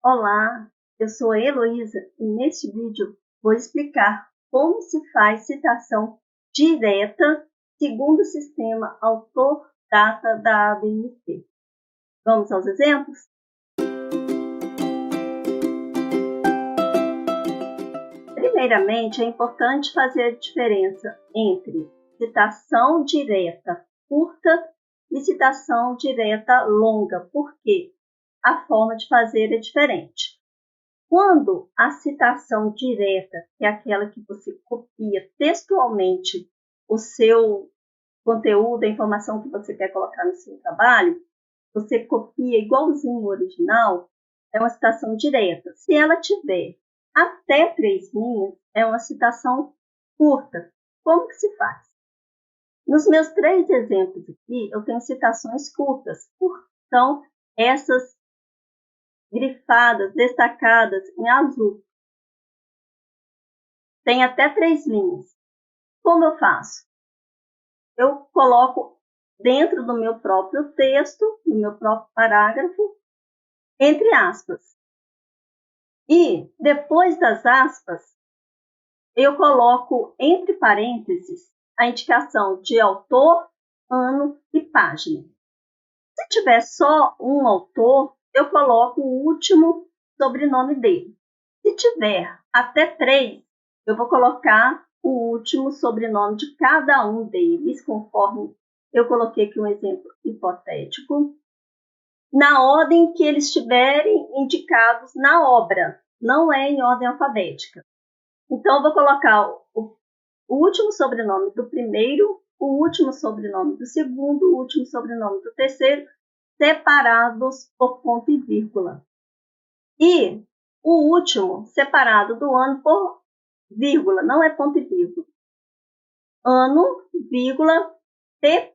Olá, eu sou a Heloísa e neste vídeo vou explicar como se faz citação direta segundo o sistema autor-data da ABNT. Vamos aos exemplos? Primeiramente, é importante fazer a diferença entre citação direta curta e citação direta longa, porque a forma de fazer é diferente. Quando a citação direta, que é aquela que você copia textualmente o seu conteúdo, a informação que você quer colocar no seu trabalho, você copia igualzinho o original, é uma citação direta. Se ela tiver até 3 linhas, é uma citação curta. Como que se faz? Nos meus 3 exemplos aqui, eu tenho citações curtas. Então, essas grifadas, destacadas em azul. Tem até 3 linhas. Como eu faço? Eu coloco dentro do meu próprio texto, no meu próprio parágrafo, entre aspas. E depois das aspas, eu coloco entre parênteses a indicação de autor, ano e página. Se tiver só um autor, eu coloco o último sobrenome dele. Se tiver até 3, eu vou colocar o último sobrenome de cada um deles, conforme eu coloquei aqui um exemplo hipotético, na ordem que eles estiverem indicados na obra, não é em ordem alfabética. Então, eu vou colocar o último sobrenome do primeiro, o último sobrenome do segundo, o último sobrenome do terceiro, separados por ponto e vírgula. E o último separado do ano por vírgula, não é ponto e vírgula. Ano, vírgula, P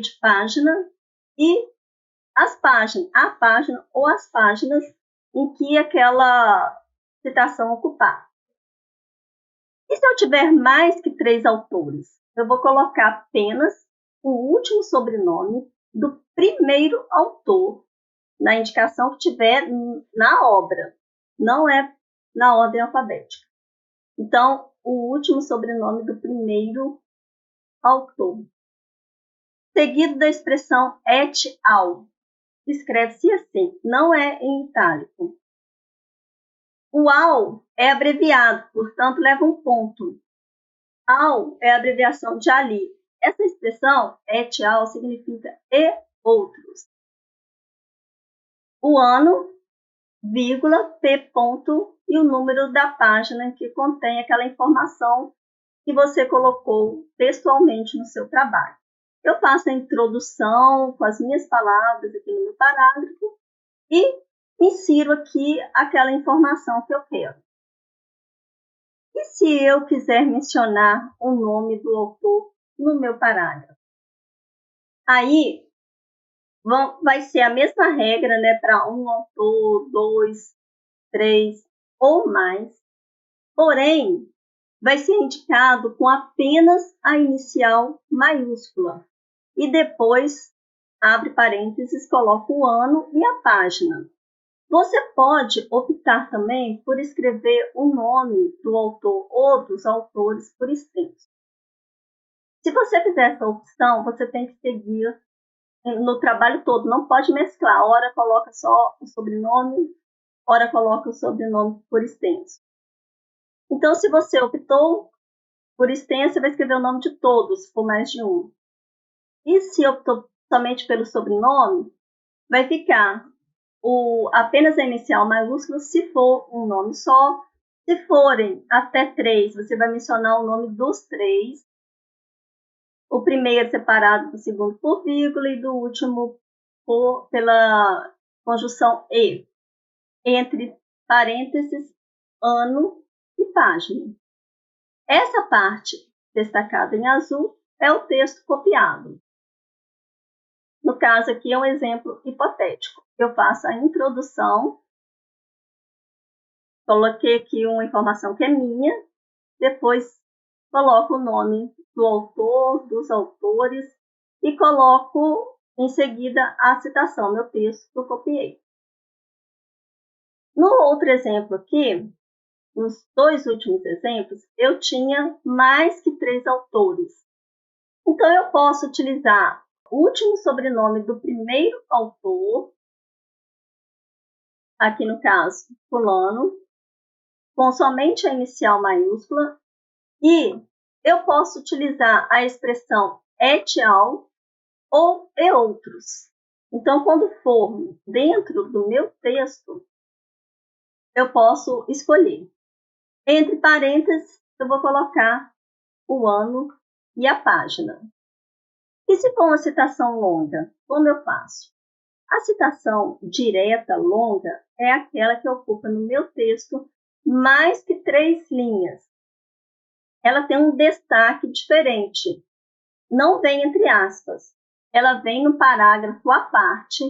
de página e as páginas, a página ou as páginas em que aquela citação ocupar. E se eu tiver mais que 3 autores? Eu vou colocar apenas o último sobrenome do primeiro autor na indicação que tiver na obra, não é na ordem alfabética. Então, o último sobrenome do primeiro autor. Seguido da expressão et al. Escreve-se assim, não é em itálico. O al é abreviado, portanto, leva um ponto. Al é a abreviação de ali. Essa expressão, et al, significa e outros. O ano, vírgula, P ponto, e o número da página que contém aquela informação que você colocou textualmente no seu trabalho. Eu faço a introdução com as minhas palavras aqui no meu parágrafo e insiro aqui aquela informação que eu quero. E se eu quiser mencionar o nome do autor no meu parágrafo? Aí vai ser a mesma regra, né, para um autor, 2, 3 ou mais. Porém, vai ser indicado com apenas a inicial maiúscula. E depois, abre parênteses, coloca o ano e a página. Você pode optar também por escrever o nome do autor ou dos autores por extenso. Se você fizer essa opção, você tem que seguir no trabalho todo, não pode mesclar. Ora coloca só o sobrenome, ora coloca o sobrenome por extenso. Então, se você optou por extenso, você vai escrever o nome de todos, por mais de um. E se optou somente pelo sobrenome, vai ficar apenas a inicial maiúscula se for um nome só. Se forem até 3, você vai mencionar o nome dos 3. O primeiro separado do segundo por vírgula e do último pela conjunção e, entre parênteses, ano e página. Essa parte destacada em azul é o texto copiado. No caso aqui é um exemplo hipotético. Eu faço a introdução, coloquei aqui uma informação que é minha, depois coloco o nome do autor, dos autores e coloco em seguida a citação, meu texto que eu copiei. No outro exemplo aqui, nos 2 últimos exemplos, eu tinha mais que 3 autores. Então, eu posso utilizar o último sobrenome do primeiro autor, aqui no caso, fulano, com somente a inicial maiúscula, e eu posso utilizar a expressão et al. Ou e outros. Então, quando for dentro do meu texto, eu posso escolher. Entre parênteses, eu vou colocar o ano e a página. E se for uma citação longa, como eu faço? A citação direta, longa, é aquela que ocupa no meu texto mais que 3 linhas. Ela tem um destaque diferente. Não vem entre aspas. Ela vem no parágrafo à parte.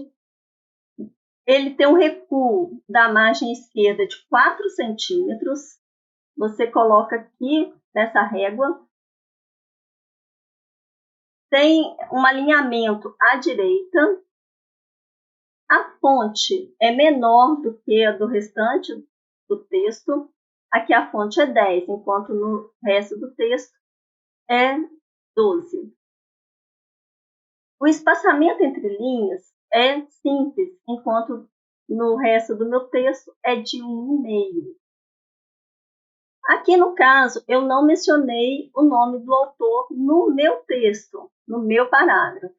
Ele tem um recuo da margem esquerda de 4 centímetros. Você coloca aqui nessa régua. Tem um alinhamento à direita. A fonte é menor do que a do restante do texto. Aqui a fonte é 10, enquanto no resto do texto é 12. O espaçamento entre linhas é simples, enquanto no resto do meu texto é de 1,5. Aqui no caso, eu não mencionei o nome do autor no meu texto, no meu parágrafo.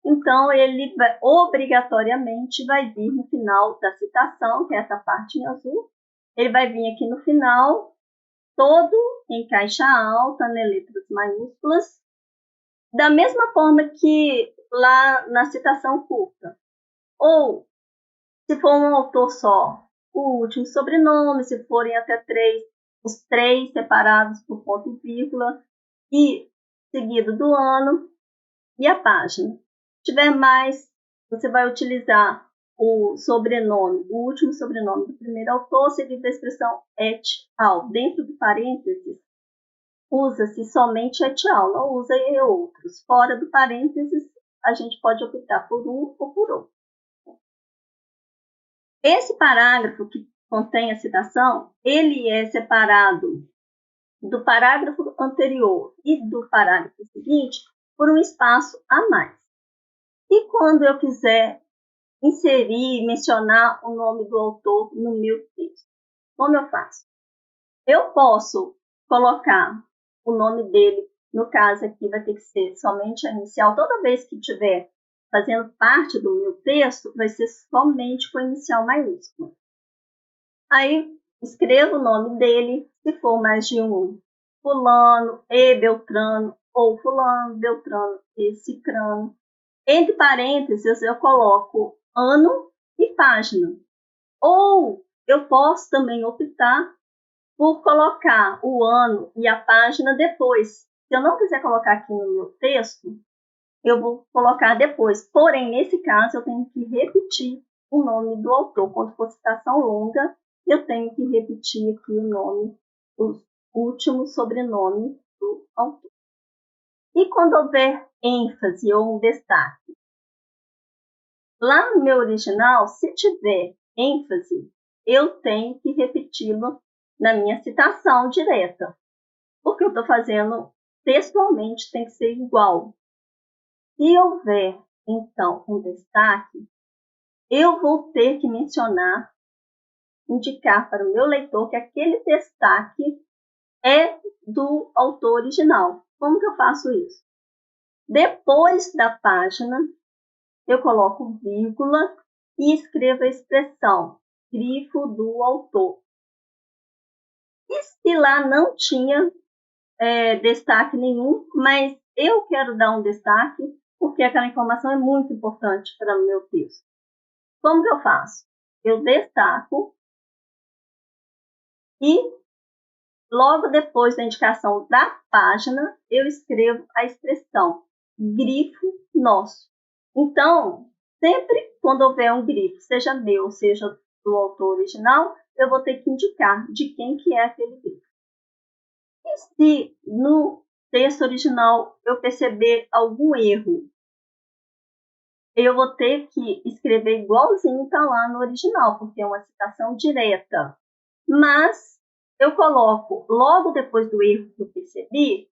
Então, ele obrigatoriamente vai vir no final da citação, que é essa parte em azul. Ele vai vir aqui no final, todo em caixa alta, né, letras maiúsculas, da mesma forma que lá na citação curta. Ou, se for um autor só, o último sobrenome, se forem até 3, os 3 separados por ponto e vírgula, e seguido do ano e a página. Se tiver mais, você vai utilizar o sobrenome, o último sobrenome do primeiro autor, seguido da expressão et al. Dentro do parênteses, usa-se somente et al, não usa e outros. Fora do parênteses, a gente pode optar por um ou por outro. Esse parágrafo que contém a citação, ele é separado do parágrafo anterior e do parágrafo seguinte por um espaço a mais. E quando eu quiser inserir, mencionar o nome do autor no meu texto, como eu faço? Eu posso colocar o nome dele, no caso aqui vai ter que ser somente a inicial, toda vez que tiver fazendo parte do meu texto, vai ser somente com a inicial maiúscula. Aí, escrevo o nome dele, se for mais de um, fulano e Beltrano, ou fulano, Beltrano e Cicrano. Entre parênteses, eu coloco ano e página. Ou eu posso também optar por colocar o ano e a página depois. Se eu não quiser colocar aqui no meu texto, eu vou colocar depois. Porém, nesse caso, eu tenho que repetir o nome do autor. Quando for citação longa, eu tenho que repetir aqui o nome, o último sobrenome do autor. E quando houver ênfase ou um destaque? Lá no meu original, se tiver ênfase, eu tenho que repeti-lo na minha citação direta. Porque eu estou fazendo textualmente, tem que ser igual. Se houver, então, um destaque, eu vou ter que mencionar, indicar para o meu leitor que aquele destaque é do autor original. Como que eu faço isso? Depois da página, eu coloco vírgula e escrevo a expressão grifo do autor. E se lá não tinha destaque nenhum, mas eu quero dar um destaque porque aquela informação é muito importante para o meu texto. Como que eu faço? Eu destaco e logo depois da indicação da página, eu escrevo a expressão grifo nosso. Então, sempre quando houver um grifo, seja meu, seja do autor original, eu vou ter que indicar de quem que é aquele grifo. E se no texto original eu perceber algum erro, eu vou ter que escrever igualzinho está lá no original, porque é uma citação direta. Mas eu coloco, logo depois do erro que eu percebi,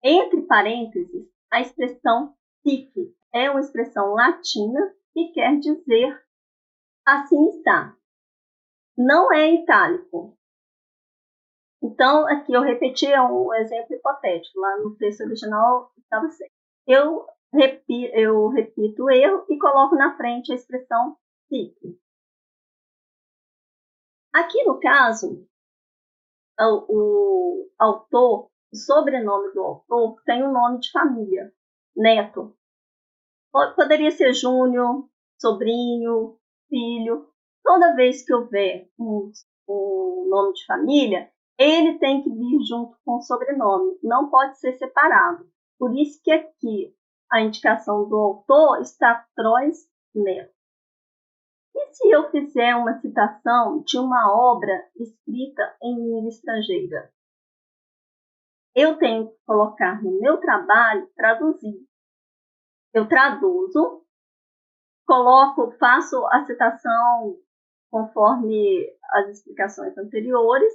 entre parênteses, a expressão sic. É uma expressão latina que quer dizer assim está. Não é itálico. Então, aqui eu repeti um exemplo hipotético. Lá no texto original estava certo. Eu repito o erro e coloco na frente a expressão sic. Aqui no caso, o autor, o sobrenome do autor, tem um nome de família, neto. Poderia ser Júnior, sobrinho, filho. Toda vez que houver um nome de família, ele tem que vir junto com o sobrenome, não pode ser separado. Por isso que aqui a indicação do autor está Trois Neto. E se eu fizer uma citação de uma obra escrita em língua estrangeira? Eu tenho que colocar no meu trabalho traduzir. Eu traduzo, faço a citação conforme as explicações anteriores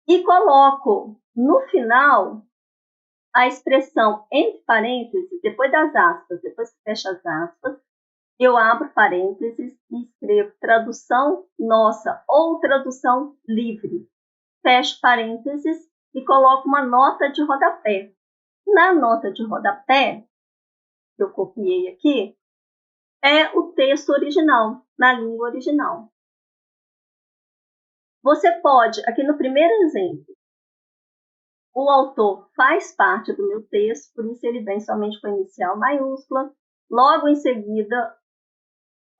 e coloco no final a expressão entre parênteses, depois das aspas, depois que fecha as aspas, eu abro parênteses e escrevo tradução nossa ou tradução livre. Fecho parênteses e coloco uma nota de rodapé. Na nota de rodapé, que eu copiei aqui, é o texto original, na língua original. Você pode, aqui no primeiro exemplo, o autor faz parte do meu texto, por isso ele vem somente com a inicial maiúscula, logo em seguida,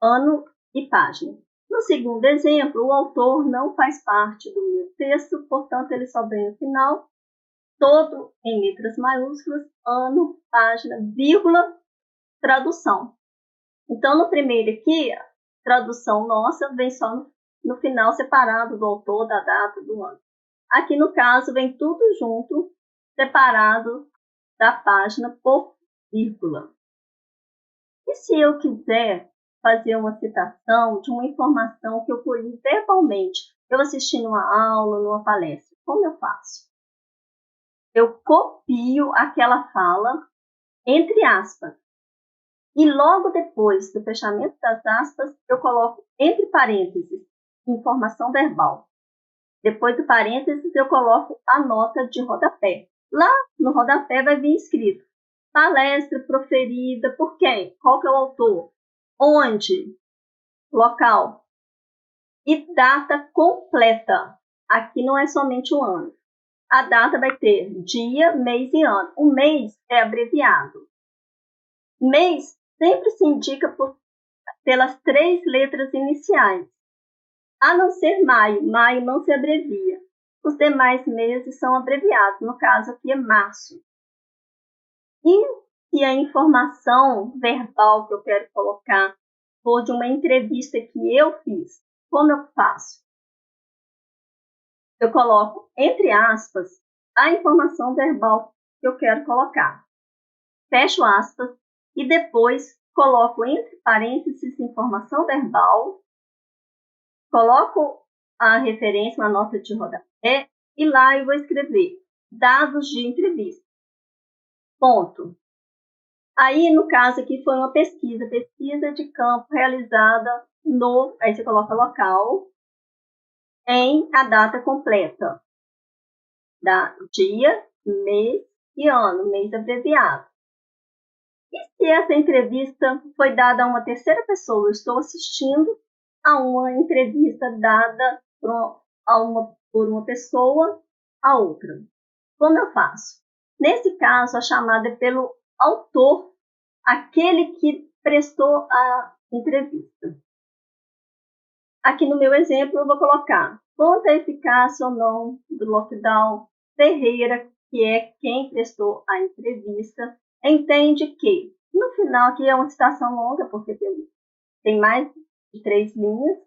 ano e página. No segundo exemplo, o autor não faz parte do meu texto, portanto, ele só vem no final, todo em letras maiúsculas, ano, página, vírgula, tradução. Então, no primeiro aqui, a tradução nossa vem só no final, separado do autor, da data, do ano. Aqui, no caso, vem tudo junto, separado da página por vírgula. E se eu quiser fazer uma citação de uma informação que eu colhi verbalmente, eu assisti numa aula, numa palestra, como eu faço? Eu copio aquela fala, entre aspas, e logo depois do fechamento das aspas, eu coloco entre parênteses, informação verbal. Depois do parênteses, eu coloco a nota de rodapé. Lá no rodapé vai vir escrito palestra proferida por quem? Qual que é o autor? Onde? Local. E data completa. Aqui não é somente o ano. A data vai ter dia, mês e ano. O mês é abreviado. Mês sempre se indica pelas 3 letras iniciais. A não ser maio. Maio não se abrevia. Os demais meses são abreviados. No caso aqui é março. E se a informação verbal que eu quero colocar for de uma entrevista que eu fiz, como eu faço? Eu coloco, entre aspas, a informação verbal que eu quero colocar. Fecho aspas e depois coloco entre parênteses informação verbal, coloco a referência, uma nota de rodapé, e lá eu vou escrever dados de entrevista. Ponto. Aí, no caso aqui, foi uma pesquisa de campo realizada aí você coloca local, em a data completa, dia, mês e ano, mês abreviado. E se essa entrevista foi dada a uma terceira pessoa, eu estou assistindo a uma entrevista dada por uma pessoa a outra. Como eu faço? Nesse caso, a chamada é pelo autor, aquele que prestou a entrevista. Aqui no meu exemplo, eu vou colocar quanto a eficácia ou não do lockdown. Ferreira, que é quem prestou a entrevista, entende que, no final, aqui é uma citação longa, porque tem mais de 3 linhas,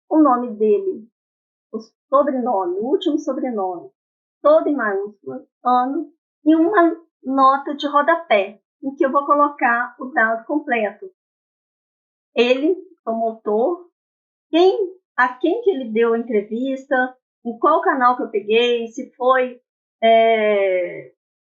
o nome dele, o sobrenome, o último sobrenome, todo em maiúsculas, ano, e uma nota de rodapé. em que eu vou colocar o dado completo. Ele, como autor, a quem que ele deu a entrevista, em qual canal que eu peguei, se foi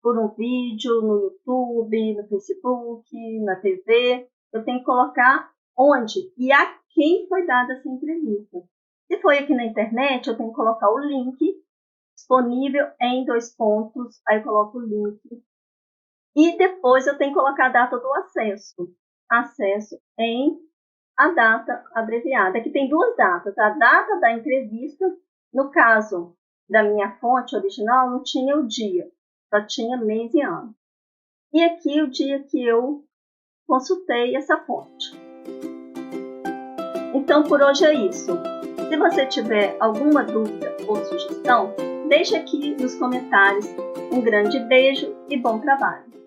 por um vídeo no YouTube, no Facebook, na TV, eu tenho que colocar onde e a quem foi dada essa entrevista. Se foi aqui na internet, eu tenho que colocar o link disponível em 2 pontos, aí eu coloco o link. E depois eu tenho que colocar a data do acesso. Acesso em a data abreviada. Aqui tem 2 datas. A data da entrevista, no caso da minha fonte original, não tinha o dia, só tinha mês e ano. E aqui o dia que eu consultei essa fonte. Então, por hoje é isso. Se você tiver alguma dúvida ou sugestão, deixe aqui nos comentários. Um grande beijo e bom trabalho!